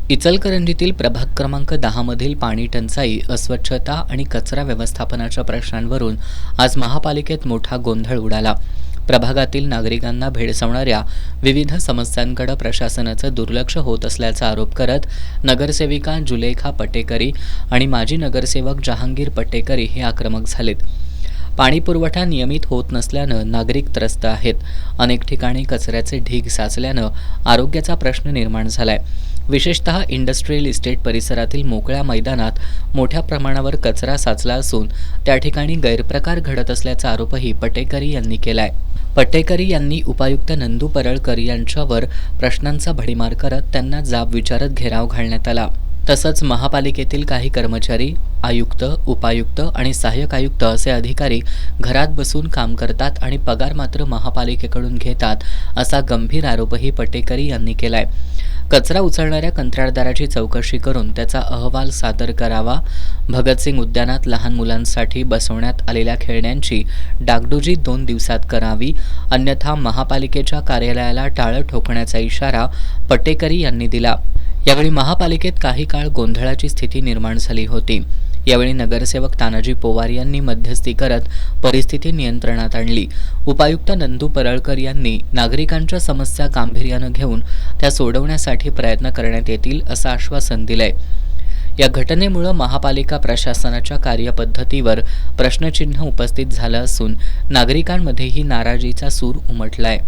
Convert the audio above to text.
इचलकरंजीतील प्रभाग क्रमांक 10 मधील पाणी टंचाई, अस्वच्छता आणि कचरा व्यवस्थापनाच्या प्रश्नांवरून आज महापालिकेत मोठा गोंधळ उडाला. प्रभागातील नागरिकांना भेडसावणाऱ्या विविध समस्यांकडे प्रशासनाचं दुर्लक्ष होत असल्याचा आरोप करत नगरसेविका जुलेखा पटेकरी आणि माजी नगरसेवक जहांगीर पटेकरी हे आक्रमक झालेत. पाणी पुरवठा नियमित होत नसल्यानं नागरिक त्रस्त आहेत. अनेक ठिकाणी कचऱ्याचे ढीग साचल्यानं आरोग्याचा प्रश्न निर्माण झालाय. विशेषतः इंडस्ट्रियल इस्टेट परिसरातील मोकळ्या मैदानात मोठ्या प्रमाणावर कचरा साचला असून त्या ठिकाणी गैरप्रकार घडत असल्याचा आरोपही पटेकरी यांनी केलाय. पटेकरी यांनी उपायुक्त नंदू परळकर यांच्यावर प्रश्नांचा भडीमार करत त्यांना जाब विचारत घेराव घालण्यात आला. तसंच महापालिकेतील काही कर्मचारी, आयुक्त, उपायुक्त आणि सहाय्यक आयुक्त असे अधिकारी घरात बसून काम करतात आणि पगार मात्र महापालिकेकडून घेतात असा गंभीर आरोपही पटेकरी यांनी केलाय. कचरा उचलणाऱ्या कंत्राटदाराची चौकशी करून त्याचा अहवाल सादर करावा. भगतसिंग उद्यानात लहान मुलांसाठी बसवण्यात आलेल्या खेळण्यांची डागडुजी 2 दिवसात करावी, अन्यथा महापालिकेच्या कार्यालयाला टाळं ठोकण्याचा इशारा पटेकरी यांनी दिला. यावेळी महापालिकेत काही काळ गोंधळाची स्थिती निर्माण झाली होती. यावेळी नगरसेवक तानाजी पोवार यांनी मध्यस्थी करत परिस्थिती नियंत्रणात आणली. उपायुक्त नंदू परळकर यांनी नागरिकांच्या समस्या गांभीर्यानं घेऊन त्या सोडवण्यासाठी प्रयत्न करण्यात येतील असं आश्वासन दिलंय. या घटनेमुळे महापालिका प्रशासनाच्या कार्यपद्धतीवर प्रश्नचिन्ह उपस्थित झालं असून नागरिकांमध्येही नाराजीचा सूर उमटलाय.